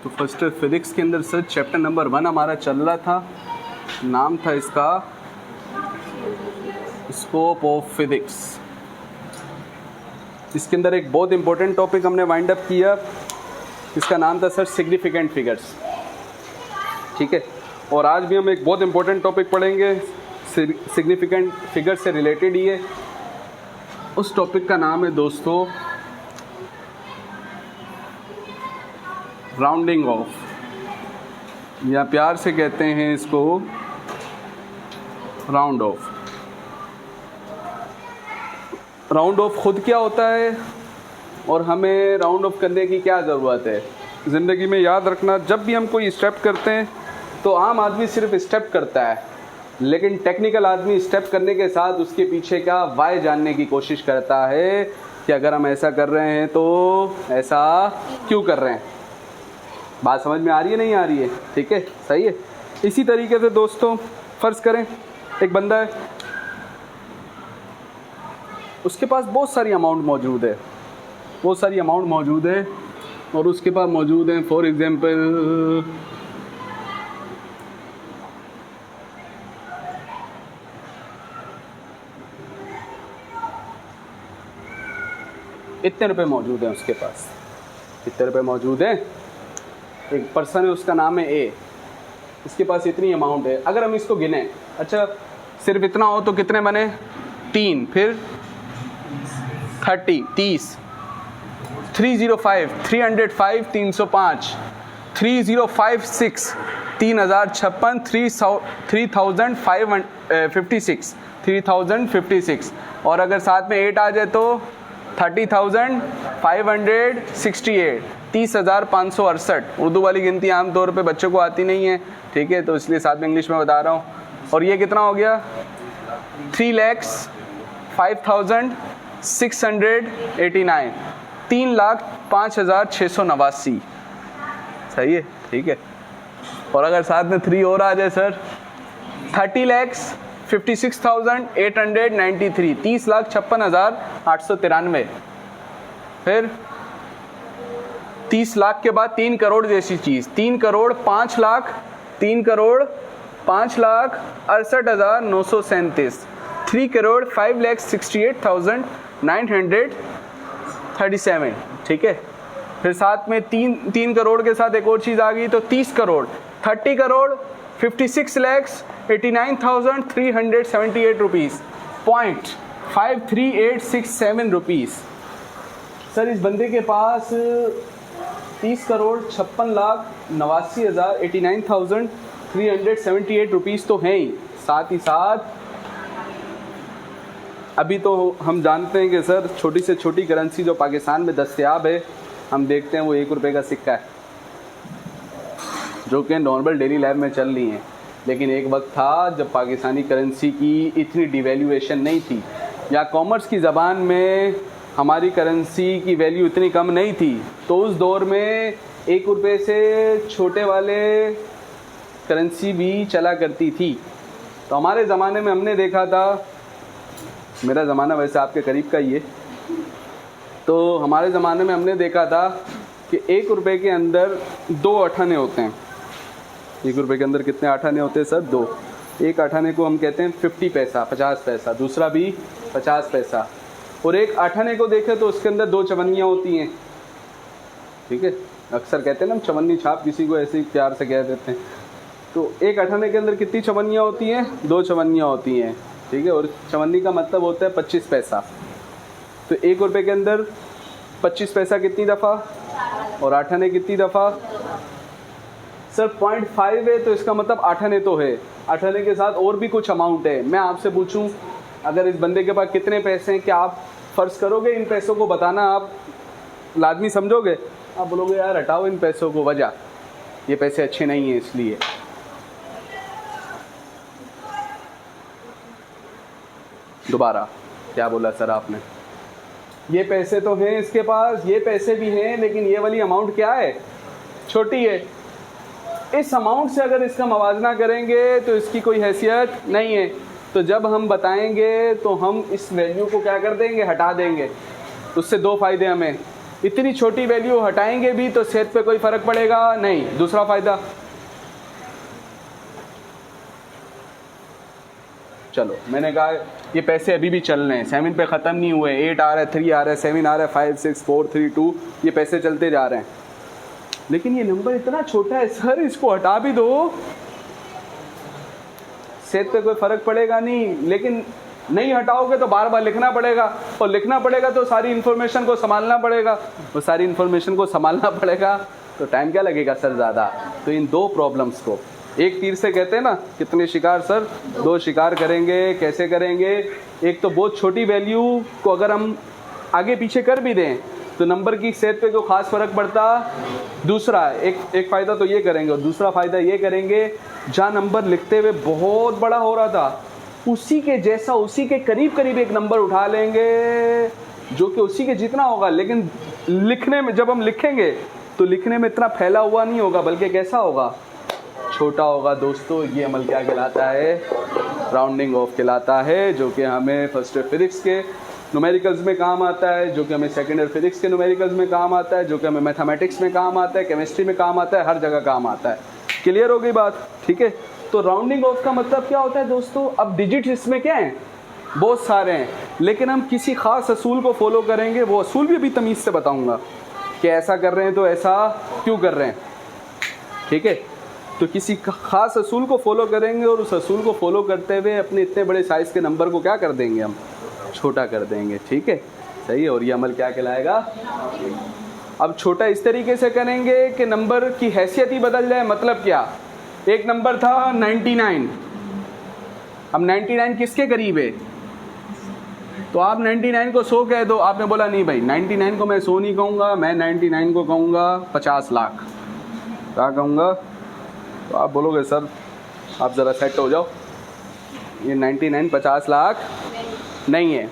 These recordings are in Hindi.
तो फर्स्ट फिजिक्स के अंदर सर चैप्टर नंबर 1 हमारा चल रहा था, नाम था इसका स्कोप ऑफ फिजिक्स। इसके अंदर एक बहुत इंपॉर्टेंट टॉपिक हमने वाइंड अप किया, इसका नाम था सर सिग्निफिकेंट फिगर्स। ठीक है, और आज भी हम एक बहुत इंपॉर्टेंट टॉपिक पढ़ेंगे सिग्निफिकेंट फिगर से रिलेटेड ही है। उस टॉपिक का नाम है दोस्तों राउंडिंग ऑफ, या प्यार से कहते हैं इसको राउंड ऑफ। राउंड ऑफ खुद क्या होता है और हमें राउंड ऑफ करने की क्या ज़रूरत है। ज़िंदगी में याद रखना, जब भी हम कोई स्टेप करते हैं तो आम आदमी सिर्फ स्टेप करता है, लेकिन टेक्निकल आदमी स्टेप करने के साथ उसके पीछे का वाई जानने की कोशिश करता है कि अगर हम ऐसा कर रहे हैं तो ऐसा क्यों कर रहे हैं। बात समझ में आ रही है, नहीं आ रही है? ठीक है, सही है। इसी तरीके से दोस्तों फ़र्ज़ करें एक बंदा है, उसके पास बहुत सारी अमाउंट मौजूद है, और उसके पास मौजूद हैं फॉर एग्ज़ाम्पल इतने रुपए मौजूद हैं उसके पास। कितने रुपए मौजूद हैं? एक पर्सन है, उसका नाम है ए, इसके पास इतनी अमाउंट है। अगर हम इसको गिने, अच्छा सिर्फ इतना हो तो कितने बने? 3, फिर 30, 305, 305, 305, 3056, 3056, 3056, और अगर साथ में 8 आ जाए तो 30,568, 30,568। उर्दू वाली गिनती आमतौर पे बच्चों को आती नहीं है, ठीक है, तो इसलिए साथ में इंग्लिश में बता रहा हूँ। और ये कितना हो गया? 3,05,689, 3,05,689। सही है, ठीक है। और अगर साथ में 3 और आ जाए सर, 30,56,893, 30,56,893। फिर 30 लाख के बाद 3 करोड़ जैसी चीज़, 3 करोड़ 5 लाख 68,937, 3 करोड़ 5,68,937। ठीक है, फिर साथ में 3 करोड़ के साथ एक और चीज़ आ गई तो 30 crore, 30 crore 56,89,378 rupees, 0.53867 rupees. Sir इस बंदे के पास 30 करोड़ 56,89,378 रुपीज़ तो हैं ही, साथ ही साथ अभी तो हम जानते हैं कि सर छोटी से छोटी करेंसी जो पाकिस्तान में दस्तयाब है, हम देखते हैं वो 1 रुपये का सिक्का है, जो कि नॉर्मल डेली लाइफ में चल रही हैं। लेकिन एक वक्त था जब पाकिस्तानी करेंसी की इतनी डिवैल्यूएशन नहीं थी, या कॉमर्स की ज़बान में हमारी करेंसी की वैल्यू इतनी कम नहीं थी, तो उस दौर में 1 रुपये से छोटे वाले करेंसी भी चला करती थी। तो हमारे ज़माने में हमने देखा था, मेरा ज़माना वैसे आपके करीब का ही है, तो हमारे ज़माने में हमने देखा था कि 1 रुपये के अंदर 2 अठाने होते हैं। 1 रुपये के अंदर कितने अठाने होते हैं सर? 2। एक अठाने को हम कहते हैं 50 पैसा, 50 पैसा, दूसरा भी 50 पैसा। और एक अठाने को देखें तो उसके अंदर 2 चवन्नियाँ होती हैं। ठीक है, अक्सर कहते हैं ना हम चवन्नी छाप, किसी को ऐसे ही प्यार से कह देते हैं। तो एक अठाने के अंदर कितनी चवन्नियाँ होती हैं? 2 चवन्नियाँ होती हैं। ठीक है, और चवन्नी का मतलब होता है 25 पैसा। तो 1 रुपये के अंदर 25 पैसा कितनी दफ़ा, और अठाने कितनी दफ़ा? सर 0.5 है, तो इसका मतलब अठाने तो है, अठाने के साथ और भी कुछ अमाउंट है। मैं आपसे पूछूं अगर इस बंदे के पास कितने पैसे हैं, क्या आप फ़र्ज़ करोगे इन पैसों को बताना? आप लाजमी समझोगे? आप बोलोगे यार हटाओ इन पैसों को, वजह ये पैसे अच्छे नहीं हैं इसलिए। दोबारा क्या बोला सर आपने? ये पैसे तो हैं इसके पास, ये पैसे भी हैं, लेकिन ये वाली अमाउंट क्या है? छोटी है। इस अमाउंट से अगर इसका मवाजना करेंगे तो इसकी कोई हैसियत नहीं है। तो जब हम बताएंगे तो हम इस वैल्यू को क्या कर देंगे? हटा देंगे। उससे 2 फ़ायदे हमें। इतनी छोटी वैल्यू हटाएंगे भी तो सेहत पे कोई फर्क पड़ेगा नहीं। दूसरा फायदा, चलो मैंने कहा ये पैसे अभी भी चल रहे हैं, 7 पे ख़त्म नहीं हुए, 8 आ रहा है, 3 आ रहा है, 7 आ रहा है, 5 6 4 3 2, ये पैसे चलते जा रहे हैं। लेकिन ये नंबर इतना छोटा है सर, इसको हटा भी दो, सेहत पे कोई फ़र्क पड़ेगा नहीं। लेकिन नहीं हटाओगे तो बार बार लिखना पड़ेगा, और लिखना पड़ेगा तो सारी इन्फॉर्मेशन को संभालना पड़ेगा, और सारी इन्फॉर्मेशन को संभालना पड़ेगा तो टाइम क्या लगेगा सर ज़्यादा। तो इन दो प्रॉब्लम्स को एक तीर से कहते हैं ना, कितने शिकार सर, 2 शिकार करेंगे। कैसे करेंगे? एक तो बहुत छोटी वैल्यू को अगर हम आगे पीछे कर भी दें तो नंबर की सेहत पे कोई खास फर्क पड़ता। दूसरा एक फ़ायदा तो ये करेंगे, और दूसरा फ़ायदा ये करेंगे जहाँ नंबर लिखते हुए बहुत बड़ा हो रहा था उसी के जैसा, उसी के करीब करीब एक नंबर उठा लेंगे जो कि उसी के जितना होगा, लेकिन लिखने में जब हम लिखेंगे तो लिखने में इतना फैला हुआ नहीं होगा, बल्कि कैसा होगा, छोटा होगा। दोस्तों ये अमल क्या कहलाता है? राउंडिंग ऑफ कहलाता है, जो कि हमें फर्स्ट ईयर फिजिक्स के न्यूमेरिकल्स में काम आता है, जो कि हमें सेकेंड ईयर फिजिक्स के न्यूमेरिकल्स में काम आता है, जो कि हमें मैथमेटिक्स में काम आता है, केमिस्ट्री में काम आता है, हर जगह काम आता है। क्लियर हो गई बात? ठीक है। तो राउंडिंग ऑफ का मतलब क्या होता है दोस्तों? अब डिजिट्स इसमें क्या हैं? बहुत सारे हैं, लेकिन हम किसी ख़ास असूल को फॉलो करेंगे। वो असूल भी अभी तमीज़ से बताऊँगा कि ऐसा कर रहे हैं तो ऐसा क्यों कर रहे हैं। ठीक है, तो किसी ख़ास असूल को फॉलो करेंगे और उस असूल को फॉलो करते हुए अपने इतने बड़े साइज़ के नंबर को क्या कर देंगे, हम छोटा कर देंगे। ठीक है, सही है। और ये अमल क्या कहलाएगा? अब छोटा इस तरीके से करेंगे कि नंबर की हैसियत ही बदल जाए। मतलब क्या? एक नंबर था 99, अब 99 किसके करीब है? तो आप 99 को 100 कह दो। आपने बोला नहीं भाई 99 को मैं 100 नहीं कहूँगा, मैं 99 को कहूँगा 50 लाख। क्या कहूँगा? तो आप बोलोगे सर आप ज़रा सेट हो जाओ, ये 99 50 लाख नहीं है।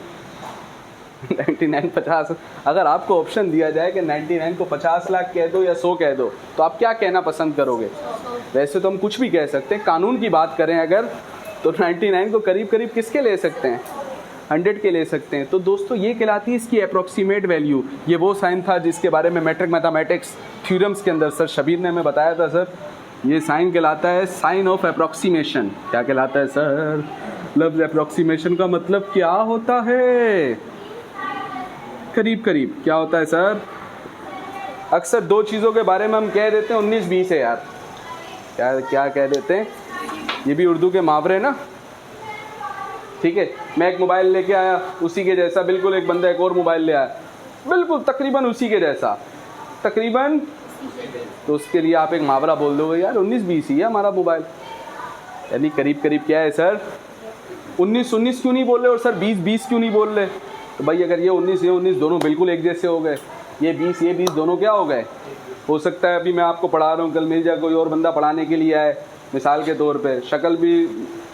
99 50, अगर आपको ऑप्शन दिया जाए कि 99 को 50 लाख कह दो या 100 कह दो, तो आप क्या कहना पसंद करोगे? वैसे तो हम कुछ भी कह सकते हैं, कानून की बात करें अगर तो 99 को करीब करीब किसके ले सकते हैं? 100 के ले सकते हैं। तो दोस्तों ये कहलाती है इसकी अप्रॉक्सीमेट वैल्यू। ये वो साइन था जिसके बारे में मैट्रिक मैथमेटिक्स थ्योरम्स के अंदर सर शबीर ने हमें बताया था। सर ये साइन कहलाता है साइन ऑफ अप्रॉक्सीमेशन। क्या कहलाता है सर? लफ्ज़ अप्रॉक्सीमेशन का मतलब क्या होता है? करीब करीब। क्या होता है सर? अक्सर 2 चीज़ों के बारे में हम कह देते हैं 19-20 है यार। क्या कह देते हैं? ये भी उर्दू के मुहावरे ना। ठीक है, मैं एक मोबाइल लेके आया उसी के जैसा, बिल्कुल एक बंदा एक और मोबाइल ले आया बिल्कुल तकरीबन उसी के जैसा, तकरीबन। तो उसके लिए आप एक मुहावरा बोल दोगे यार 19-20 ही है हमारा मोबाइल, यानी करीब करीब क्या है सर? 19-19 क्यों नहीं बोल रहे और सर 20-20 क्यों नहीं बोल रहे? तो भाई अगर ये 19 दोनों बिल्कुल एक जैसे हो गए, ये 20 दोनों क्या हो गए? हो सकता है अभी मैं आपको पढ़ा रहा हूँ, कल मिल जाए कोई और बंदा पढ़ाने के लिए आए, मिसाल के तौर पे शक्ल भी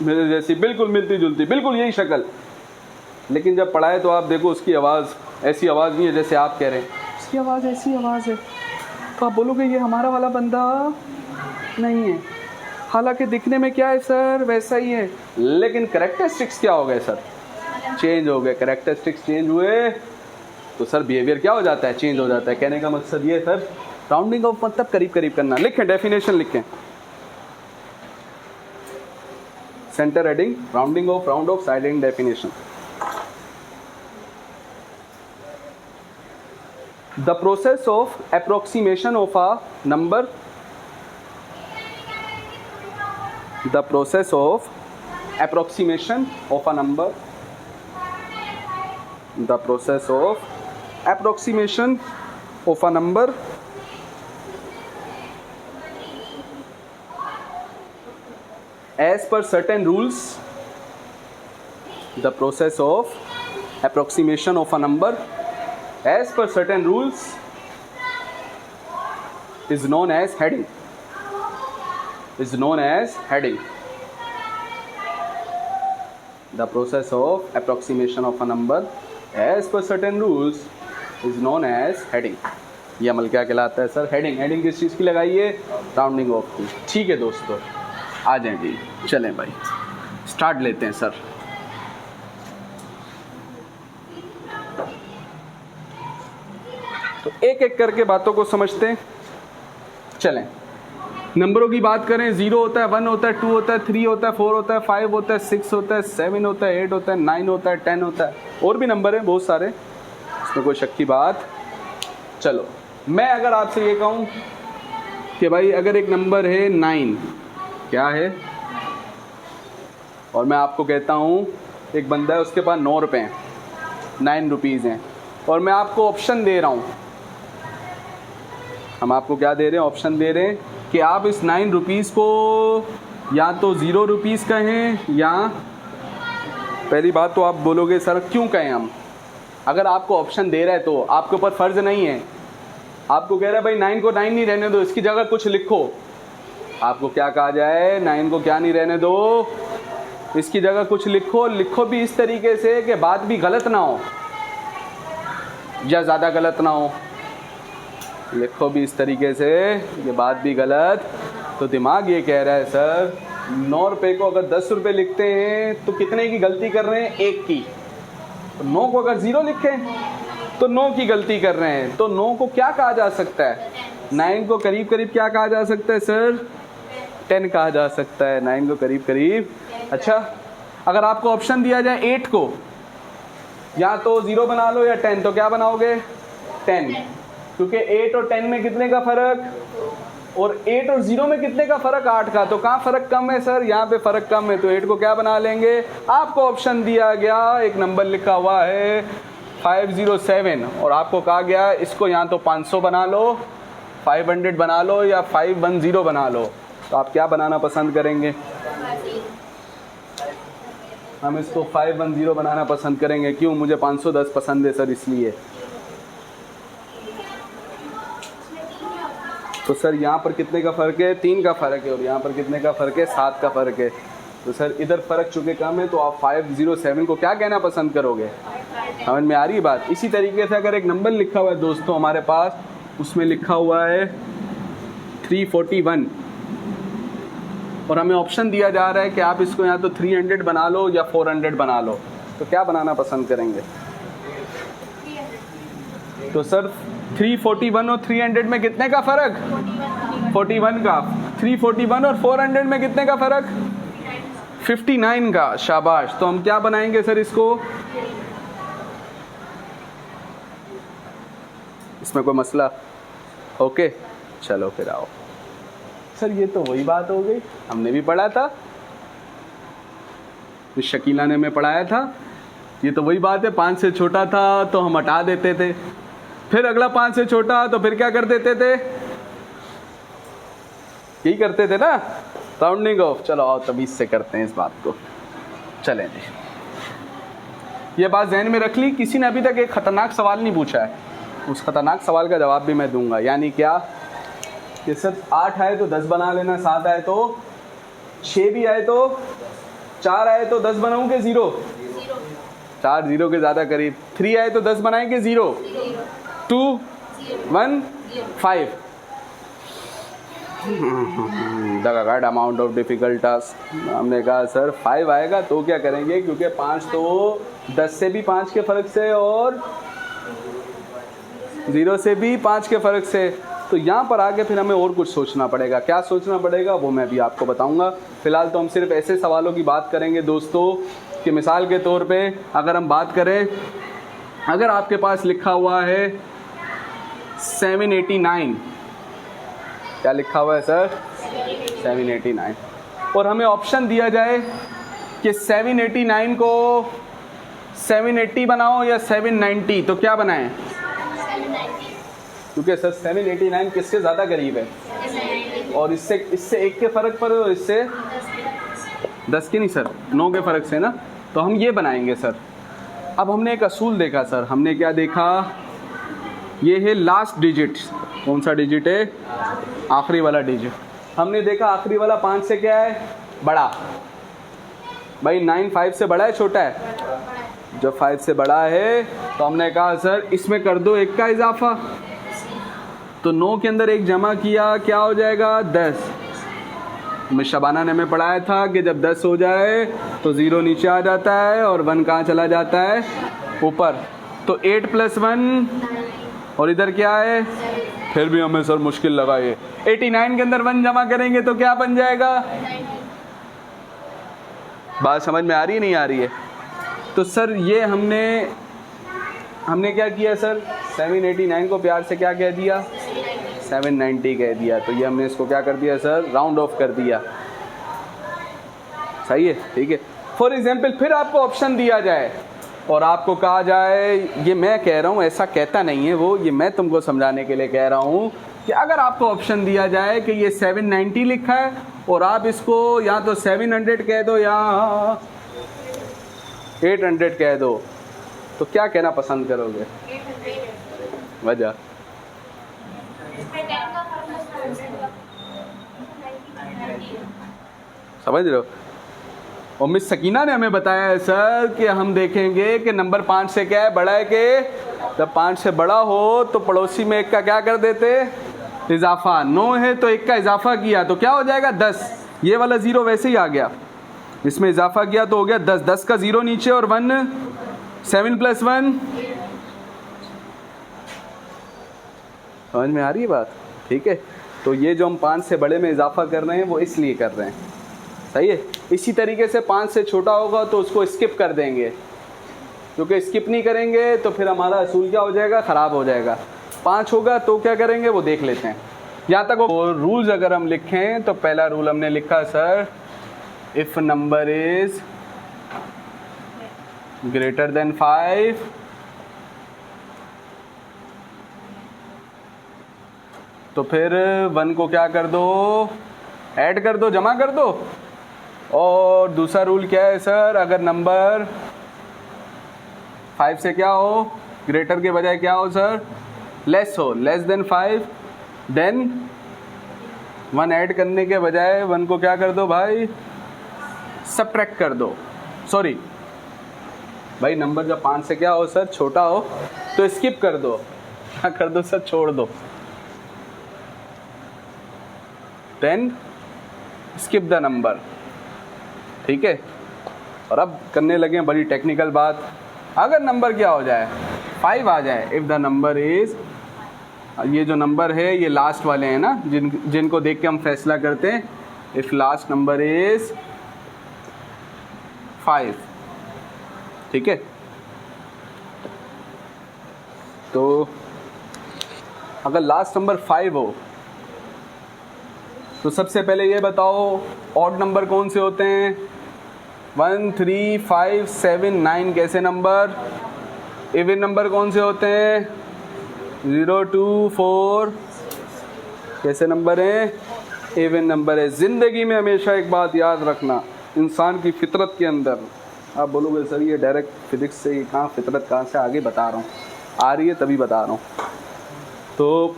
मेरे जैसी बिल्कुल मिलती जुलती, बिल्कुल यही शक्ल, लेकिन जब पढ़ाए तो आप देखो उसकी आवाज़ ऐसी आवाज़ नहीं है जैसे आप कह रहे हैं, उसकी आवाज़ ऐसी आवाज़ है, तो आप बोलोगे ये हमारा वाला बंदा नहीं है। हालांकि दिखने में क्या है सर? वैसा ही है, लेकिन कैरेक्टरिस्टिक्स क्या हो गए सर? चेंज हो गए। कैरेक्टरिस्टिक्स चेंज हुए तो सर बिहेवियर क्या हो जाता है? चेंज हो जाता है। कहने का मकसद ये सर राउंडिंग ऑफ मतलब करीब करीब करना। लिखें, डेफिनेशन लिखें, centre heading rounding off, round of, side heading definition. The process of approximation of a number, the process of approximation of a number, the process of approximation of a number as per certain rules, the process of approximation of a number as per certain rules is known as heading, is known as heading. The process of approximation of a number as per certain rules is known as heading. ये अमल क्या कहलाता है सर? हेडिंग। हेडिंग किस चीज़ की लगाइए? राउंडिंग ऑफ की। ठीक है दोस्तों, आ जाएं जी, चलें भाई स्टार्ट लेते हैं सर। तो एक एक करके बातों को समझते हैं। चलें, नंबरों की बात करें, 0 होता है, 1 होता है, 2 होता है, 3 होता है, 4 होता है, 5 होता है, 6 होता है, 7 होता है, 8 होता है, 9 होता है, 10 होता है, और भी नंबर हैं बहुत सारे, इसमें कोई शक की बात। चलो, मैं अगर आपसे ये कहूँ कि भाई अगर एक नंबर है 9, क्या है, और मैं आपको कहता हूँ एक बंदा है उसके पास 9 रुपये हैं, 9 रुपीज़ हैं, और मैं आपको ऑप्शन दे रहा हूँ, हम आपको क्या दे रहे हैं, ऑप्शन दे रहे हैं कि आप इस 9 रुपीज़ को या तो 0 रुपीज़ कहें, या पहली बात तो आप बोलोगे सर क्यों कहें हम, अगर आपको ऑप्शन दे रहा है तो आपके ऊपर फ़र्ज़ नहीं है, आपको कह रहा है भाई 9 को 9 नहीं रहने दो, इसकी जगह कुछ लिखो, आपको क्या कहा जाए, 9 को क्या नहीं रहने दो, इसकी जगह कुछ लिखो, लिखो भी इस तरीके से कि बात भी गलत ना हो या ज़्यादा गलत ना हो, लिखो भी इस तरीके से ये बात भी गलत। तो दिमाग ये कह रहा है सर 9 रुपये को अगर 10 रुपये लिखते हैं तो कितने की गलती कर रहे हैं, 1 की, तो 9 को अगर 0 लिखें तो 9 की गलती कर रहे हैं, तो 9 को क्या कहा जा सकता है, 9 को करीब करीब क्या कहा जा सकता है सर, 10 कहा जा सकता है, 9 को करीब करीब। अच्छा, अगर आपको ऑप्शन दिया जाए 8 को या तो 0 बना लो या 10, तो क्या बनाओगे, 10, क्योंकि 8 और 10 में कितने का फ़र्क, और 8 और 0 में कितने का फ़र्क, 8 का, तो कहाँ फ़र्क कम है सर, यहाँ पे फ़र्क कम है, तो 8 को क्या बना लेंगे, आपको ऑप्शन दिया गया, एक नंबर लिखा हुआ है 507, और आपको कहा गया इसको या तो 500 बना लो, 500 बना लो, या 510 बना लो, तो आप क्या बनाना पसंद करेंगे, हम इसको 510 बनाना पसंद करेंगे, क्यों, मुझे 510 पसंद है सर इसलिए। तो सर यहाँ पर कितने का फ़र्क है, 3 का फ़र्क है, और यहाँ पर कितने का फ़र्क है, 7 का फ़र्क है, तो सर इधर फ़र्क चूँकि कम है तो आप 507 को क्या कहना पसंद करोगे, समझ में आ रही है बात। इसी तरीके से अगर एक नंबर लिखा हुआ है दोस्तों हमारे पास, उसमें लिखा हुआ है 341, और हमें ऑप्शन दिया जा रहा है कि आप इसको या तो 300 बना लो या 400 बना लो, तो क्या बनाना पसंद करेंगे, तो सर 341 और 300 में कितने का फ़र्क, 41 का, 341 और 400 में कितने का फ़र्क, 59 का, शाबाश। तो हम क्या बनाएंगे सर इसको, इसमें कोई मसला, ओके, चलो फिर आओ सर, ये तो वही बात हो गई, हमने भी पढ़ा था, शकीला ने हमें पढ़ाया था, ये तो वही बात है, 5 से छोटा था तो हम हटा देते थे, फिर अगला 5 से छोटा तो फिर क्या कर देते थे, यही करते थे ना, राउंडिंग ऑफ। चलो आओ तमीज़ से करते हैं इस बात को, चलें जी, ये बात जहन में रख ली। किसी ने अभी तक एक ख़तरनाक सवाल नहीं पूछा है, उस ख़तरनाक सवाल का जवाब भी मैं दूंगा, यानी क्या कि सर 8 आए तो 10 बना लेना, 7 आए तो 6 भी आए तो 4 आए तो 10 बनाऊंगे, 0, 4 0 के ज़्यादा करीब, 3 आए तो 10 बनाएंगे, 0, 2 1 5, the amount of difficult task. हमने कहा सर 5 आएगा तो क्या करेंगे, क्योंकि 5 तो 10 से भी 5 के फ़र्क से और 0 से भी 5 के फ़र्क से, तो यहाँ पर आगे फिर हमें और कुछ सोचना पड़ेगा। क्या सोचना पड़ेगा वो मैं भी आपको बताऊँगा। फ़िलहाल तो हम सिर्फ ऐसे सवालों की बात करेंगे दोस्तों कि मिसाल के तौर पे अगर हम बात करें, अगर आपके पास लिखा हुआ है 789, क्या लिखा हुआ है सर, 789, और हमें ऑप्शन दिया जाए कि 789 को 780 बनाओ या 790, तो क्या बनाएं, क्योंकि सर 789 किससे ज़्यादा करीब है, और इससे 1 के फ़र्क पर, और इससे 10 के नहीं सर, 9 के फ़र्क से ना, तो हम ये बनाएंगे सर। अब हमने एक असूल देखा सर, हमने क्या देखा, ये है लास्ट डिजिट, कौन सा डिजिट है, आखिरी वाला डिजिट। हमने देखा आखिरी वाला 5 से क्या है, बड़ा, भाई 9 5 से बड़ा है छोटा है, जब 5 से बड़ा है तो हमने कहा सर इसमें कर दो 1 का इजाफा, तो 9 के अंदर 1 जमा किया, क्या हो जाएगा, 10। हमें शबाना ने हमें पढ़ाया था कि जब 10 हो जाए तो 0 नीचे आ जाता है और 1 कहाँ चला जाता है, ऊपर, तो 8 + 1 और इधर क्या है, फिर भी हमें सर मुश्किल लगा ये। 89 के अंदर 1 जमा करेंगे तो क्या बन जाएगा? बात समझ में आ रही है नहीं आ रही है? तो सर ये हमने क्या किया सर, 789 को प्यार से क्या कह दिया, 790 कह दिया। तो ये हमने इसको क्या कर दिया सर, राउंड ऑफ कर दिया। सही है, ठीक है। फॉर एग्जाम्पल फिर आपको ऑप्शन दिया जाए और आपको कहा जाए, ये मैं कह रहा हूँ, ऐसा कहता नहीं है वो, ये मैं तुमको समझाने के लिए कह रहा हूँ कि अगर आपको ऑप्शन दिया जाए कि ये 790 लिखा है और आप इसको या तो 700 कह दो या 800 कह दो, तो क्या कहना पसंद करोगे? वजह समझ रहे हो? और मिस सकीना ने हमें बताया है सर कि हम देखेंगे कि नंबर 5 से क्या है, बड़ा है कि जब 5 से बड़ा हो तो पड़ोसी में 1 का क्या कर देते, इजाफा। 9 है तो 1 का इजाफा किया तो क्या हो जाएगा, 10। ये वाला 0 वैसे ही आ गया, इसमें इजाफा किया तो हो गया 10। 10 का 0 नीचे और 1, 7 + 1। समझ में आ रही है बात? ठीक है। तो ये जो हम 5 से बड़े में इजाफा कर रहे हैं वो इसलिए कर रहे हैं। सही है। इसी तरीके से 5 से छोटा होगा तो उसको स्किप कर देंगे, क्योंकि स्किप नहीं करेंगे तो फिर हमारा असूल क्या हो जाएगा, ख़राब हो जाएगा। 5 होगा तो क्या करेंगे वो देख लेते हैं। यहाँ तक वो रूल्स अगर हम लिखें तो पहला रूल हमने लिखा sir, if number is greater than 5 तो फिर 1 को क्या कर दो, ऐड कर दो, जमा कर दो। और दूसरा रूल क्या है सर, अगर नंबर 5 से क्या हो, ग्रेटर के बजाय क्या हो सर, लेस हो, लेस देन 5, देन 1 ऐड करने के बजाय 1 को क्या कर दो भाई, सब्ट्रैक्ट कर दो। सॉरी भाई, नंबर जब 5 से क्या हो सर, छोटा हो तो स्किप कर दो, क्या कर दो सर, छोड़ दो। देन स्किप द नंबर, ठीक है। और अब करने लगे बड़ी टेक्निकल बात। अगर नंबर क्या हो जाए, 5 आ जाए, इफ़ द नंबर इज़, ये जो नंबर है ये लास्ट वाले हैं ना, जिनको देख के हम फैसला करते हैं। इफ़ लास्ट नंबर इज़ 5, ठीक है। तो अगर लास्ट नंबर 5 हो तो सबसे पहले ये बताओ ऑड नंबर कौन से होते हैं, 1, 3, 5, 7, 9 कैसे नंबर। इवन नंबर कौन से होते हैं, 0, 2, 4 कैसे नंबर हैं, इवन नंबर है। ज़िंदगी में हमेशा एक बात याद रखना, इंसान की फितरत के अंदर, आप बोलोगे सर ये डायरेक्ट फिजिक्स से कहाँ, फितरत कहाँ से, आगे बता रहा हूँ, आ रही है तभी बता रहा हूँ। तो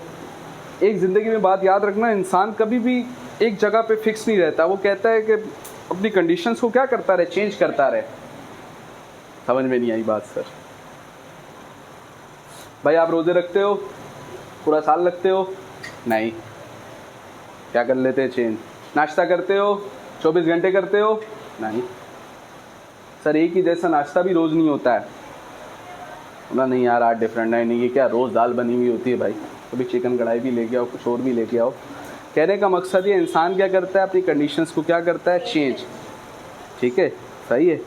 एक ज़िंदगी में बात याद रखना, इंसान कभी भी एक जगह पे फिक्स नहीं रहता। वो कहता है कि अपनी कंडीशंस को क्या करता रहे, चेंज करता रहे। समझ में नहीं आई बात सर? भाई आप रोज़े रखते हो, पूरा साल रखते हो? नहीं। क्या कर लेते हैं, चेंज। नाश्ता करते हो, 24 घंटे करते हो? नहीं। सर एक ही जैसा नाश्ता भी रोज़ नहीं होता है। बोला नहीं यार आज डिफरेंट है। नहीं, ये क्या रोज़ दाल बनी हुई होती है भाई, कभी चिकन कढ़ाई भी लेके आओ, कुछ और भी लेके आओ। कहने का मकसद ये, इंसान क्या करता है, अपनी कंडीशंस को क्या करता है, चेंज। ठीक है, सही है।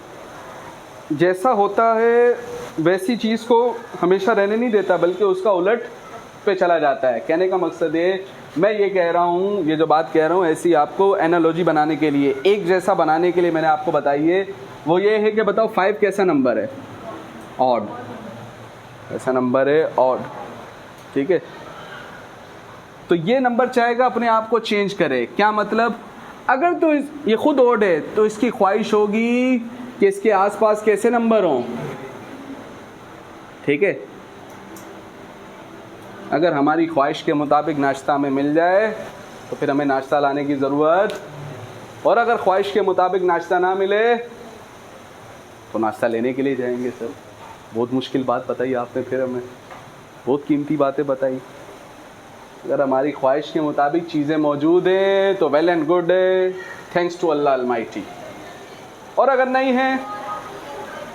जैसा होता है वैसी चीज़ को हमेशा रहने नहीं देता, बल्कि उसका उलट पे चला जाता है। कहने का मकसद है, मैं ये कह रहा हूँ, ये जो बात कह रहा हूँ ऐसी आपको एनालॉजी बनाने के लिए, एक जैसा बनाने के लिए मैंने आपको बताई है। वो ये है कि बताओ 5 कैसा नंबर है, ऑड। ऐसा नंबर है ऑड, ठीक है। तो ये नंबर चाहेगा अपने आप को चेंज करे। क्या मतलब, अगर तो ये खुद ऑड है तो इसकी ख्वाहिश होगी कि इसके आसपास कैसे नंबर हों, ठीक है। अगर हमारी ख्वाहिश के मुताबिक नाश्ता हमें मिल जाए तो फिर हमें नाश्ता लाने की ज़रूरत, और अगर ख्वाहिश के मुताबिक नाश्ता ना मिले तो नाश्ता लेने के लिए जाएंगे। सर बहुत मुश्किल बात बताई आपने, फिर हमें बहुत कीमती बातें बताई। अगर हमारी ख्वाहिश के मुताबिक चीज़ें मौजूद हैं तो वेल एंड गुड है, थैंक्स टू अल्लाह अलमाइटी। और अगर नहीं है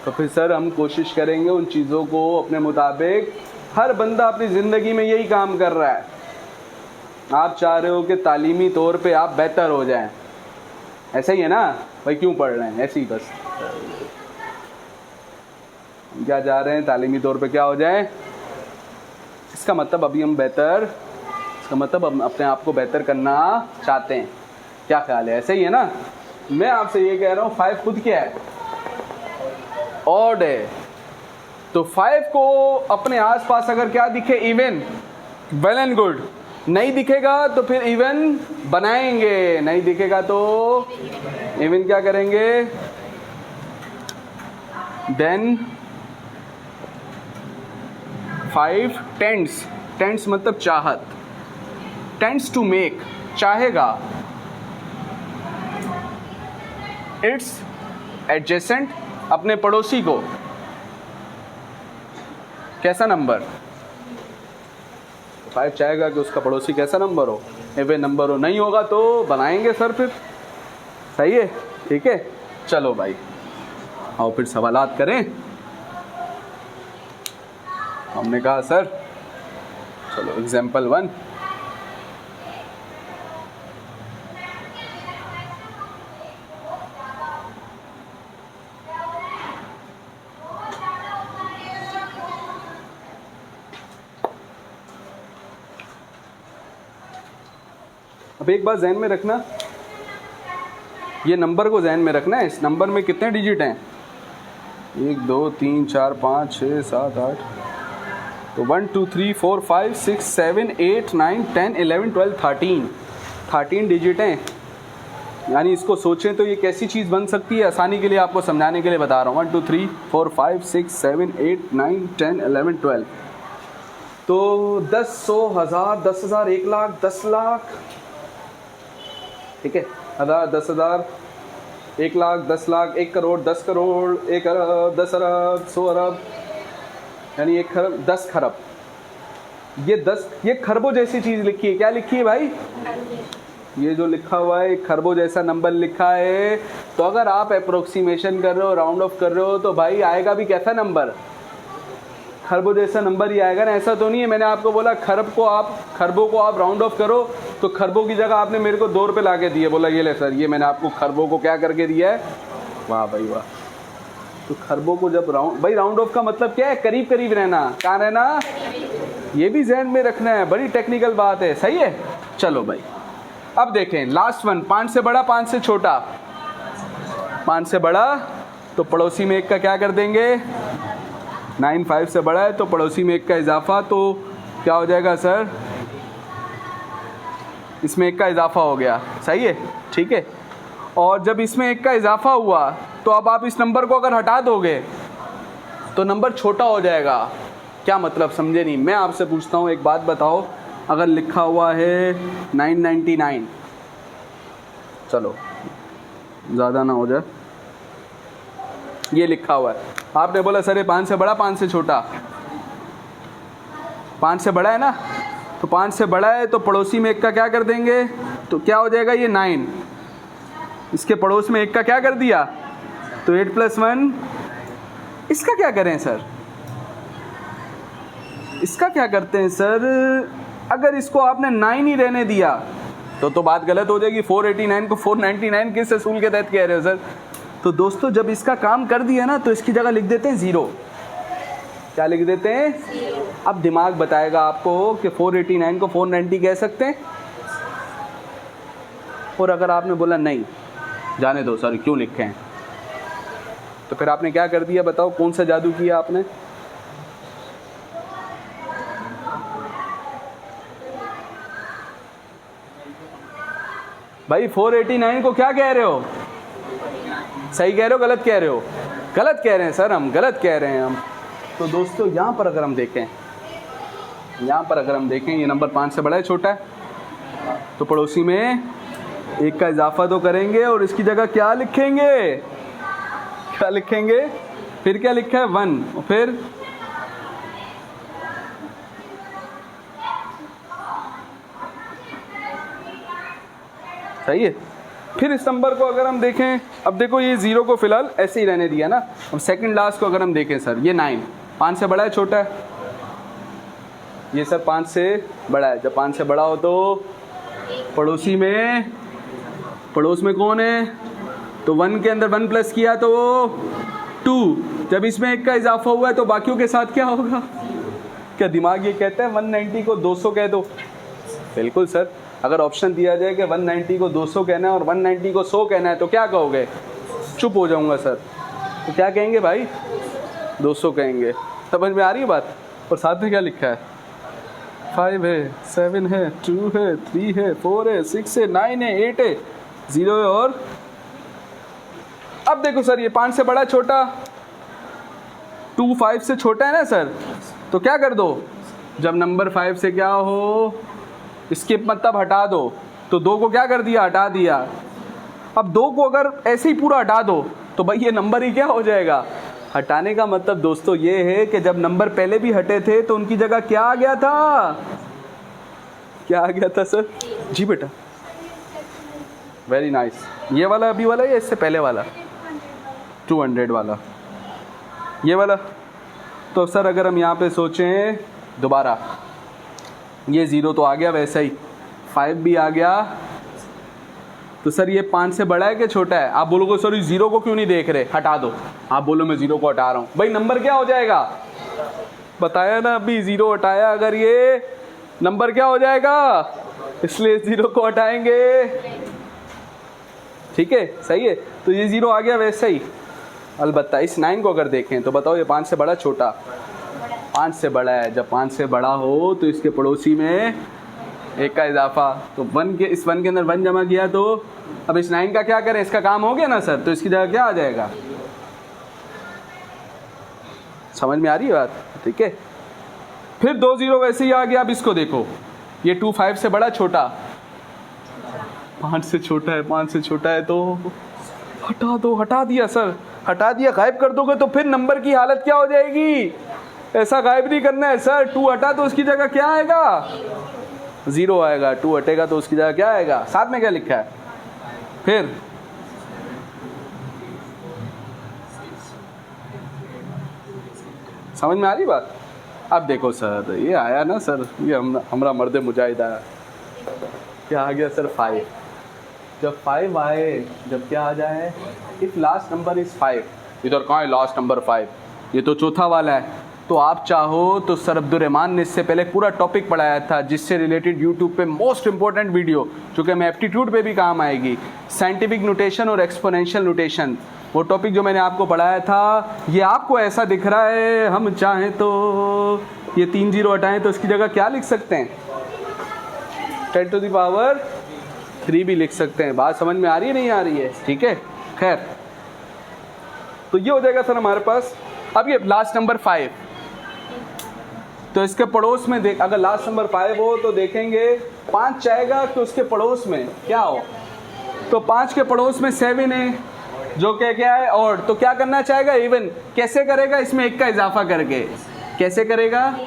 तो फिर सर हम कोशिश करेंगे उन चीज़ों को अपने मुताबिक हर बंदा अपनी ज़िंदगी में यही काम कर रहा है। आप चाह रहे हो कि तालीमी तौर पे आप बेहतर हो जाएं, ऐसा ही है ना भाई? क्यों पढ़ रहे हैं? ऐसे ही बस। क्या चाह रहे हैं? तालीमी तौर पे क्या हो जाए? इसका मतलब अभी हम बेहतर, इसका मतलब हम अपने आप को बेहतर करना चाहते हैं। क्या ख्याल है? ऐसे ही है ना? मैं आपसे ये कह रहा हूँ 5 खुद क्या है? ऑड है। तो 5 को अपने आसपास अगर क्या दिखे? Even, well and good. नहीं दिखेगा तो फिर इवन बनाएंगे, नहीं दिखेगा तो इवन क्या करेंगे? देन 5 टेंट्स मतलब चाहत, टेंट्स टू मेक, चाहेगा इट्स एडजेसेंट, अपने पड़ोसी को कैसा नंबर? 5 चाहेगा कि उसका पड़ोसी कैसा नंबर हो? एवे नंबर हो। नहीं होगा तो बनाएंगे सर फिर। सही है? ठीक है, चलो भाई आओ फिर सवालात करें। हमने कहा सर चलो एग्जाम्पल 1। अब एक बात जहन में रखना, ये नंबर को जहन में रखना है। इस नंबर में कितने डिजिट हैं? 1 2 3 4 5 6 7 8, तो 1 2 3 4 5 6 7 8 9 10 11 12 13 डिजिट हैं। यानी इसको सोचें तो ये कैसी चीज़ बन सकती है? आसानी के लिए आपको समझाने के लिए बता रहा हूँ। 1 2 3 4 5 6 7 8 9 10 11 12, तो 10 100 1000 10,000 1 लाख 10 लाख, ठीक है? 1000 10,000 1 लाख 10 लाख 1 करोड़ 10 करोड़ 1 अरब 10 अरब 100 अरब, यानी 1 खरब 10 खरब। ये खरबों जैसी चीज़ लिखी है। क्या लिखी है भाई? ये जो लिखा हुआ है खरबों जैसा नंबर लिखा है। तो अगर आप अप्रोक्सीमेशन कर रहे हो, राउंड ऑफ कर रहे हो, तो भाई आएगा भी कैसा नंबर? खरबों जैसा नंबर ही आएगा ना। ऐसा तो नहीं है मैंने आपको बोला खरबों को आप राउंड ऑफ करो, तो खरबों की जगह आपने मेरे को 2 रुपये ला के दिए, बोला ये ले सर, ये मैंने आपको खरबों को क्या करके दिया है। वाह भाई वाह। तो खरबों को जब राउंड ऑफ का मतलब क्या है? करीब करीब रहना। कहाँ रहना? ये भी जहन में रखना है, बड़ी टेक्निकल बात है। सही है, चलो भाई अब देखें लास्ट वन। 5 से बड़ा 5 से छोटा। 5 से बड़ा तो पड़ोसी में 1 का क्या कर देंगे? 9 5 से बड़ा है तो पड़ोसी में 1 का इजाफा, तो क्या हो जाएगा सर? इसमें 1 का इजाफा हो गया। सही है, ठीक है। और जब इसमें 1 का इजाफा हुआ तो अब आप इस नंबर को अगर हटा दोगे तो नंबर छोटा हो जाएगा। क्या मतलब? समझे नहीं। मैं आपसे पूछता हूँ एक बात बताओ, अगर लिखा हुआ है 999, चलो ज़्यादा ना हो जाए, ये लिखा हुआ है, आपने बोला सर ये 5 से बड़ा 5 से छोटा? 5 से बड़ा है ना, तो 5 से बड़ा है तो पड़ोसी में 1 का क्या कर देंगे? तो क्या हो जाएगा? ये 9, इसके पड़ोस में 1 का क्या कर दिया? तो 8 + 1। इसका क्या करें सर? इसका क्या करते हैं सर? अगर इसको आपने 9 ही रहने दिया तो बात गलत हो जाएगी। 489 को 499 किस असूल के तहत कह रहे हो सर? तो दोस्तों जब इसका काम कर दिया ना तो इसकी जगह लिख देते हैं 0। क्या लिख देते हैं? 0। अब दिमाग बताएगा आपको कि 489 को 490 कह सकते हैं। और अगर आपने बोला नहीं जाने दो सर क्यों लिखे हैं, तो फिर आपने क्या कर दिया? बताओ कौन सा जादू किया आपने? भाई 489 को क्या कह रहे हो? सही कह रहे हो गलत कह रहे हो? गलत कह रहे हैं सर, हम गलत कह रहे हैं हम। तो दोस्तों यहाँ पर अगर हम देखें, ये नंबर 5 से बड़ा है छोटा है, तो पड़ोसी में 1 का इजाफा तो करेंगे और इसकी जगह क्या लिखेंगे? फिर क्या लिखा है? 1। और फिर सही है। फिर इस नंबर को अगर हम देखें, अब देखो ये 0 को फिलहाल ऐसे ही रहने दिया ना। अब सेकंड लास्ट को अगर हम देखें सर, ये 9 5 से बड़ा है छोटा है? ये सर 5 से बड़ा है। जब 5 से बड़ा हो तो पड़ोस में कौन है? तो 1 के अंदर 1 प्लस किया तो 2। जब इसमें 1 का इजाफा हुआ है तो बाकियों के साथ क्या होगा? क्या दिमाग ये कहता है 190 को 200 कह दो? बिल्कुल सर। अगर ऑप्शन दिया जाए कि 190 को 200 कहना है और 190 को 100 कहना है तो क्या कहोगे? चुप हो जाऊंगा सर। तो क्या कहेंगे भाई? 200 कहेंगे। समझ में आ रही है बात? और साथ में क्या लिखा है? 5 है, 7 है, 2 है, 3 है, 4 है, 6 है, 9 है, 8 है, 0 है। और अब देखो सर, ये 5 से बड़ा छोटा, 2 5 से छोटा है ना सर, तो क्या कर दो? जब नंबर 5 से क्या हो, इसके मतलब हटा दो। तो 2 को क्या कर दिया? हटा दिया। अब 2 को अगर ऐसे ही पूरा हटा दो तो भाई ये नंबर ही क्या हो जाएगा? हटाने का मतलब दोस्तों ये है कि जब नंबर पहले भी हटे थे तो उनकी जगह क्या आ गया था? क्या आ गया था सर? जी बेटा, वेरी नाइस। ये वाला अभी वाला या इससे पहले वाला? 200 वाला, ये वाला। तो सर अगर हम यहाँ पे सोचें दोबारा, ये 0 तो आ गया, वैसा ही 5 भी आ गया। तो सर ये 5 से बड़ा है कि छोटा है? आप बोलोगे सर इस 0 को क्यों नहीं देख रहे? हटा दो। आप बोलो मैं 0 को हटा रहा हूँ। भाई नंबर क्या हो जाएगा? बताया ना अभी, 0 हटाया अगर ये नंबर क्या हो जाएगा? इसलिए 0 को हटाएंगे। ठीक है, सही है। तो ये 0 आ गया वैसे ही। अलबत्ता इस 9 को अगर देखें तो बताओ ये 5 से बड़ा छोटा? 5 से बड़ा है। जब 5 से बड़ा हो तो इसके पड़ोसी में 1 का इजाफा, तो 1 के इस 1 के अंदर 1 जमा किया तो अब इस 9 का क्या करें? इसका काम हो गया ना सर, तो इसकी जगह क्या आ जाएगा? समझ में आ रही है बात? ठीक है। फिर 2 0 वैसे ही आ गया। अब इसको देखो, ये 2 5 से बड़ा छोटा? 5 से छोटा है। 5 से छोटा है तो हटा दो। हटा दिया सर, हटा दिया। गायब कर दोगे तो फिर नंबर की हालत क्या हो जाएगी? ऐसा गायब नहीं करना है सर। 2 हटा तो उसकी जगह क्या आएगा? 0 आएगा। 2 हटेगा तो उसकी जगह क्या आएगा? साथ में क्या लिखा है? फिर समझ में आ रही बात? अब देखो सर, ये आया ना सर, ये हमारा मर्द मुजाहिद आया। क्या आ गया सर? 5। जब 5 आए, जब क्या आ जाए? If last number is 5। इधर कहाँ है लास्ट नंबर 5? ये तो चौथा वाला है। तो आप चाहो तो सर अब्दुर्रहमान ने इससे पहले पूरा टॉपिक पढ़ाया था जिससे रिलेटेड यूट्यूब पे मोस्ट इंपॉर्टेंट वीडियो, जो कि मैं एप्टीट्यूड पे भी काम आएगी, साइंटिफिक नोटेशन और एक्सपोनेंशियल नोटेशन। वो टॉपिक जो मैंने आपको पढ़ाया था, ये आपको ऐसा दिख रहा है, हम चाहें तो ये 3 0 हटाएं तो इसकी जगह क्या लिख सकते हैं? 10 to the power 3 भी लिख सकते हैं। बात समझ में आ रही है नहीं आ रही है? ठीक है, खैर। तो ये हो जाएगा सर हमारे पास। अब ये लास्ट नंबर 5, तो इसके पड़ोस में देख, अगर लास्ट नंबर 5 हो तो देखेंगे 5 चाहेगा तो उसके पड़ोस में क्या हो? तो 5 के पड़ोस में 7 है, जो क्या है और, तो क्या करना चाहेगा? इवन। कैसे करेगा? इसमें 1 का इजाफा करके। कैसे करेगा?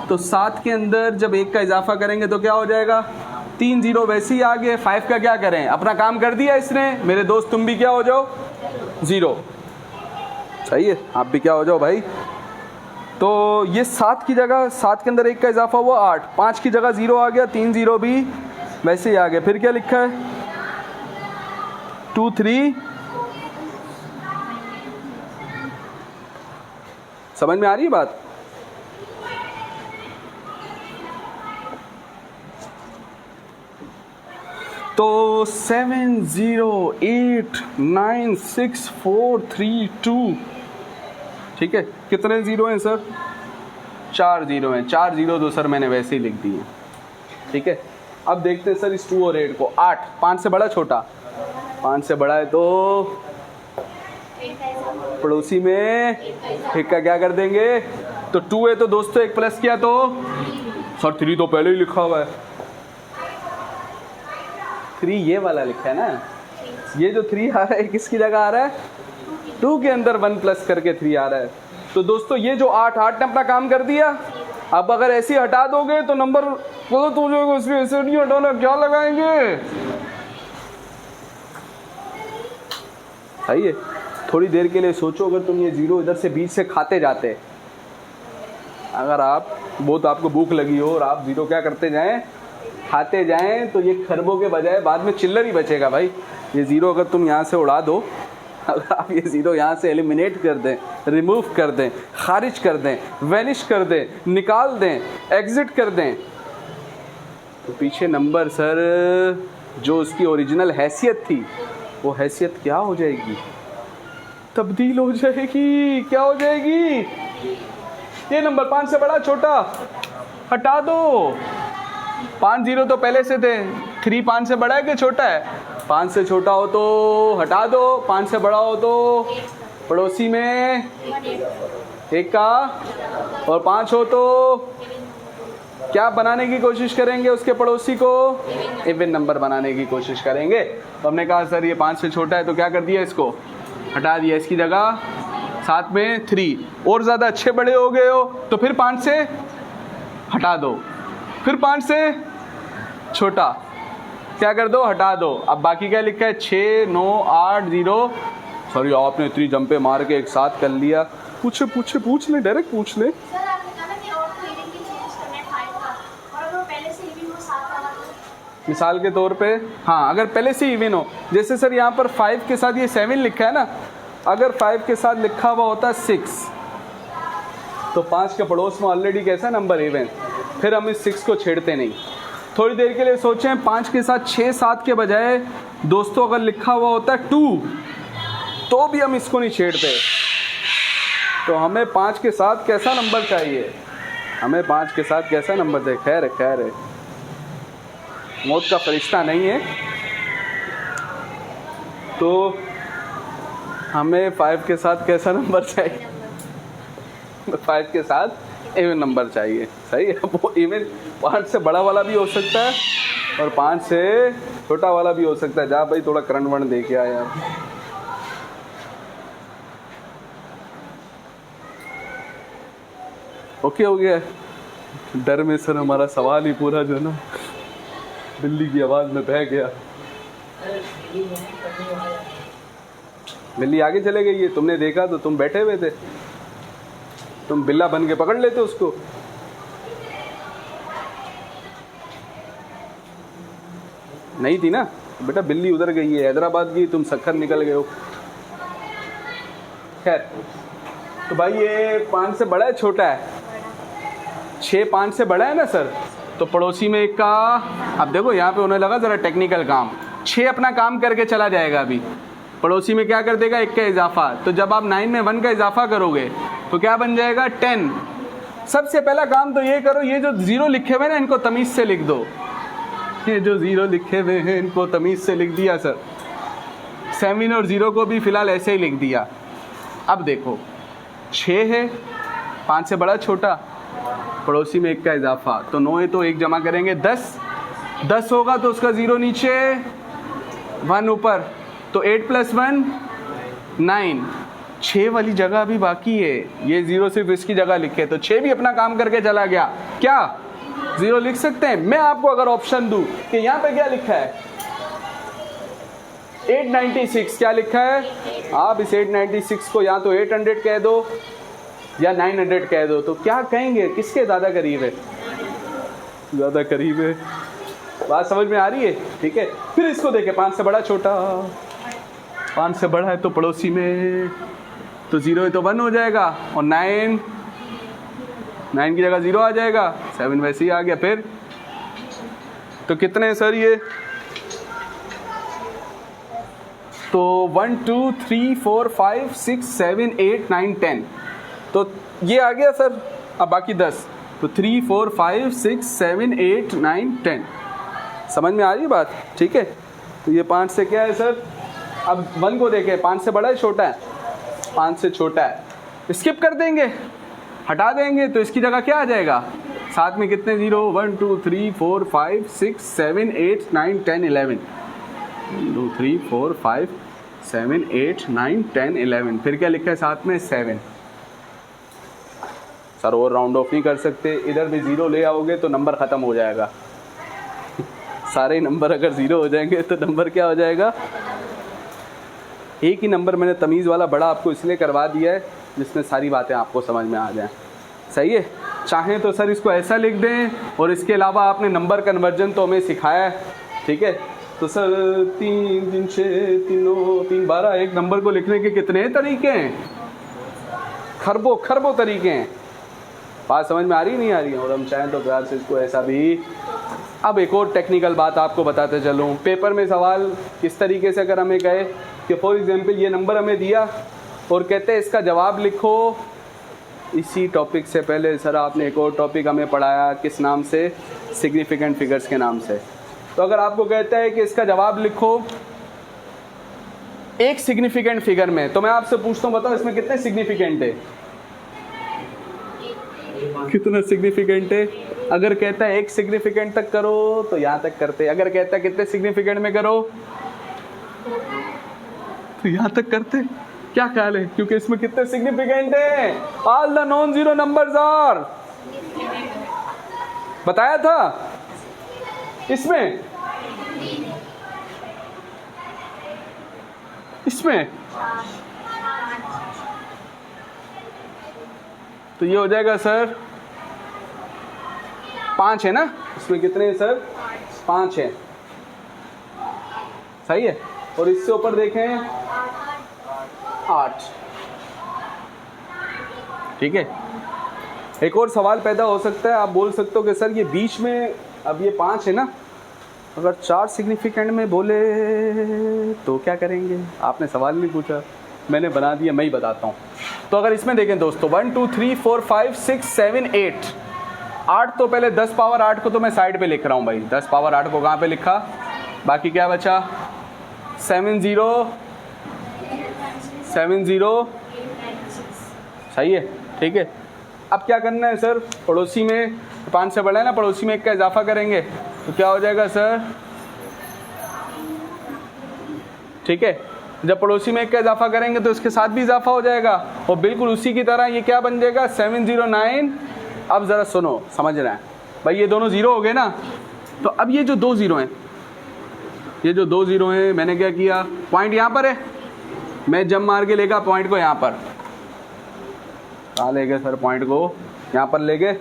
तो 7 के अंदर जब 1 का इजाफा करेंगे तो क्या हो जाएगा? 3 0 वैसे ही आ गए। 5 का क्या करें? अपना काम कर दिया इसने। मेरे दोस्त तुम भी क्या हो जाओ? 0। सही है, आप भी क्या हो जाओ भाई? तो ये 7 की जगह, 7 के अंदर 1 का इजाफा हुआ 8, 5 की जगह 0 आ गया, 3 0 भी वैसे ही आ गया। फिर क्या लिखा है? 2 3। समझ में आ रही है बात? तो 7 0 8 9 6 4 3 2। ठीक है, कितने 0 हैं सर? 4 0 हैं। 4 0 तो सर मैंने वैसे ही लिख दिए। ठीक है, अब देखते हैं सर इस 2 और 8 को। 8 5 से बड़ा छोटा? 5 से बड़ा है तो पड़ोसी में 1 का क्या कर देंगे? तो 2 है तो दोस्तों 1 प्लस किया तो सर 3 तो पहले ही लिखा हुआ है। 3 ये वाला लिखा है ना, ये जो 3 आ रहा है किसकी जगह आ रहा है? 2 के अंदर 1 प्लस करके 3 आ रहा है। तो दोस्तों ये जो 8 ने अपना काम कर दिया। अब अगर ऐसे ही हटा दोगे तो नंबर बोलो तो जो इसमें ऐसे नहीं हटाना, क्या लगाएंगे? सही है, थोड़ी देर के लिए सोचो, अगर तुम ये 0 इधर से बीच से खाते जाते, अगर आप वो तो आपको भूख लगी हो और आप ज़ीरो क्या करते जाएं, खाते जाएं, तो ये खरबों के बजाय बाद में चिल्लर ही बचेगा भाई। ये ज़ीरो अगर तुम यहाँ से उड़ा दो, अगर आप ये ज़ीरो यहाँ से एलिमिनेट कर दें, रिमूव कर दें, खारिज कर दें, वैनिश कर दें, निकाल दें, एग्ज़िट कर दें, तो पीछे नंबर सर जो उसकी ओरिजिनल हैसियत थी वो हैसियत क्या हो जाएगी, तब्दील हो जाएगी। क्या हो जाएगी? ये नंबर 5 से बड़ा छोटा हटा दो। 5 जीरो तो पहले से थे। 3 5 से बड़ा है कि छोटा है? 5 से छोटा हो तो हटा दो, 5 से बड़ा हो तो पड़ोसी में 1 का, और 5 हो तो क्या बनाने की कोशिश करेंगे? उसके पड़ोसी को इवन नंबर बनाने की कोशिश करेंगे। तो हमने कहा सर ये 5 से छोटा है, तो क्या कर दिया, इसको हटा दिया, इसकी जगह साथ में 3। और ज़्यादा अच्छे बड़े हो गए हो तो फिर 5 से हटा दो, फिर 5 से छोटा क्या कर दो, हटा दो। अब बाकी क्या लिखा है? 6 9 8 0। सॉरी आपने इतनी जंपे मार के एक साथ कर लिया। पूछ ले, डायरेक्ट पूछ ले। मिसाल के तौर पे हाँ, अगर पहले से इवन हो, जैसे सर यहाँ पर 5 के साथ ये 7 लिखा है ना, अगर 5 के साथ लिखा हुआ होता 6 तो 5 के पड़ोस में ऑलरेडी कैसा नंबर इवन, फिर हम इस 6 को छेड़ते नहीं। थोड़ी देर के लिए सोचें, 5 के साथ 6 7 के बजाय दोस्तों अगर लिखा हुआ होता 2 तो भी हम इसको नहीं छेड़ते। तो हमें 5 के साथ कैसा नंबर चाहिए, हमें 5 के साथ कैसा नंबर चाहिए? खैर है, मौत का फरिश्ता नहीं है, तो हमें 5 के साथ कैसा नंबर चाहिए? 5 के साथ इवन नंबर चाहिए। सही है, वो इवन 5 से बड़ा वाला भी हो सकता है और 5 से छोटा वाला भी हो सकता है। जा भाई थोड़ा करंट वर्ण दे के आ यार। ओके हो गया। डर में सर हमारा सवाल ही पूरा जो है ना बिल्ली की आवाज़ में बह गया। बिल्ली आगे चले गई है, तुमने देखा तो तुम बैठे हुए थे, तुम बिल्ला बन के पकड़ लेते उसको। नहीं थी ना बेटा, बिल्ली उधर गई है हैदराबाद की, तुम सखर निकल गए हो। खैर, तो भाई ये 5 से बड़ा है छोटा है? 6 5 से बड़ा है ना सर, तो पड़ोसी में 1 का। अब देखो यहाँ पे उन्हें लगा ज़रा टेक्निकल काम, 6 अपना काम करके चला जाएगा, अभी पड़ोसी में क्या कर देगा, 1 का इजाफा। तो जब आप 9 में 1 का इजाफा करोगे तो क्या बन जाएगा, 10। सबसे पहला काम तो ये करो, ये जो 0 लिखे हुए ना इनको तमीज़ से लिख दो। ये जो 0 लिखे हुए हैं इनको तमीज़ से लिख दिया सर। 7 और 0 को भी फ़िलहाल ऐसे ही लिख दिया। अब देखो 6 है, 5 से बड़ा छोटा, पड़ोसी में 1 का इजाफा, तो 9 है तो 1 जमा करेंगे 10 होगा तो उसका 0 नीचे 1 ऊपर, तो 8 + 1 9। 6 वाली जगह अभी बाकी है, ये 0 सिर्फ इसकी जगह लिखे, तो 6 भी अपना काम करके चला गया। क्या 0 लिख सकते हैं? मैं आपको अगर ऑप्शन दूं कि यहाँ पे क्या लिखा है, 896 क्या लिखा है, आप इस 896 को या तो 800 कह दो या 900 कह दो, तो क्या कहेंगे, किसके ज़्यादा करीब है? ज़्यादा करीब है। बात समझ में आ रही है? ठीक है, फिर इसको देखें, 5 से बड़ा छोटा, 5 से बड़ा है तो पड़ोसी में, तो 0 है तो 1 हो जाएगा, और 9 की जगह 0 आ जाएगा, 7 वैसे ही आ गया। फिर तो कितने हैं सर ये? तो 1 2 3 4 5 6 7 8 9 10, तो ये आ गया सर। अब बाकी 10, तो 3 4 5 6 7 8 9 10। समझ में आ रही बात? ठीक है, तो ये 5 से क्या है सर? अब 1 को देखें, 5 से बड़ा है छोटा है? 5 से छोटा है, स्किप कर देंगे, हटा देंगे, तो इसकी जगह क्या आ जाएगा, साथ में कितने 0? 1 2 3 4 5 6 7 8 9 10 11। 1 2 3 4 5 7 8 9 10 11, फिर क्या लिखा है साथ में? 7। सर और राउंड ऑफ नहीं कर सकते? इधर भी 0 ले आओगे तो नंबर ख़त्म हो जाएगा। सारे नंबर अगर 0 हो जाएंगे तो नंबर क्या हो जाएगा? एक ही नंबर मैंने तमीज़ वाला बड़ा आपको इसलिए करवा दिया है जिसमें सारी बातें आपको समझ में आ जाएं। सही है? चाहें तो सर इसको ऐसा लिख दें, और इसके अलावा आपने नंबर कन्वर्जन तो हमें सिखाया है, ठीक है। तो सर 3 3 6 3 9 3 12, एक नंबर को लिखने के कितने तरीके हैं? खरबों खरबों तरीके हैं। बात समझ में आ रही नहीं आ रही है? और हम चाहें तो प्यार से इसको ऐसा भी। अब एक और टेक्निकल बात आपको बताते चलूँ, पेपर में सवाल किस तरीके से अगर हमें कहे कि फॉर एग्जांपल ये नंबर हमें दिया और कहते हैं इसका जवाब लिखो, इसी टॉपिक से पहले सर आपने एक और टॉपिक हमें पढ़ाया, किस नाम से? सिग्निफिकेंट फिगर्स के नाम से। तो अगर आपको कहता है कि इसका जवाब लिखो एक सिग्निफिकेंट फिगर में, तो मैं आपसे पूछता हूँ बताओ इसमें कितने सिग्निफिकेंट है? कितना सिग्निफिकेंट है? अगर कहता है एक सिग्निफिकेंट तक करो तो यहाँ तक करते, अगर कहता है कितने सिग्निफिकेंट में करो तो यहाँ तक करते। क्या ख्याल है? क्योंकि इसमें कितने सिग्निफिकेंट है? All the non zero numbers are, बताया था इसमें तो ये हो जाएगा सर 5 है ना? इसमें कितने हैं सर? 5 है, सही है। और इससे ऊपर देखें 8, ठीक है। एक और सवाल पैदा हो सकता है, आप बोल सकते हो कि सर ये बीच में, अब ये 5 है ना, अगर 4 सिग्निफिकेंट में बोले तो क्या करेंगे? आपने सवाल नहीं पूछा, मैंने बना दिया, मैं ही बताता हूँ। तो अगर इसमें देखें दोस्तों 1 2 3 4 5 6 7 8, 8 तो पहले 10 पावर 8 को तो मैं साइड पे लिख रहा हूँ भाई, 10 पावर 8 को कहाँ पे लिखा? बाकी क्या बचा? 7 0 7 0, सही है, ठीक है। अब क्या करना है सर? पड़ोसी में 5 से बड़ा है ना, पड़ोसी में 1 का इजाफा करेंगे तो क्या हो जाएगा सर? ठीक है, जब पड़ोसी में 1 का इजाफा करेंगे तो इसके साथ भी इजाफा हो जाएगा, और बिल्कुल उसी की तरह ये क्या बन जाएगा? 709। अब ज़रा सुनो, समझना है भाई, ये दोनों ज़ीरो हो गए ना, तो अब ये जो 2 ज़ीरो हैं, ये जो 2 ज़ीरो हैं, मैंने क्या किया? पॉइंट यहाँ पर है, मैं जंप मार के लेगा पॉइंट को यहाँ पर, कहाँ ले गए सर? पॉइंट को यहाँ पर ले गए।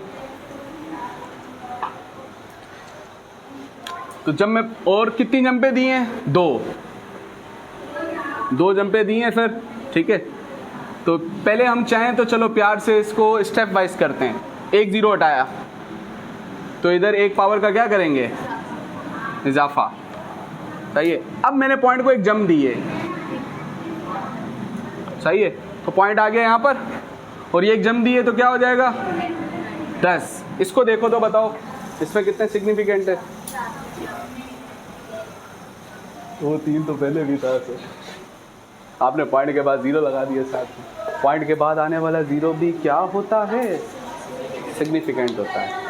तो जब मैं, और कितनी जंपे दी हैं? 2 जंपे दी हैं सर, ठीक है। तो पहले हम चाहें तो चलो प्यार से इसको स्टेप वाइज करते हैं। 1 0 हटाया तो इधर 1 पावर का क्या करेंगे? इजाफा, सही है। अब मैंने पॉइंट को 1 जंप दी है, सही है, तो पॉइंट आ गया यहाँ पर, और ये 1 जंप दी है तो क्या हो जाएगा? 10। इसको देखो तो बताओ इसमें कितने सिग्निफिकेंट है? वो 3 तो पहले भी था सर, आपने पॉइंट के बाद 0 लगा दिया साथ में। पॉइंट के बाद आने वाला 0 भी क्या होता है? सिग्निफिकेंट होता है।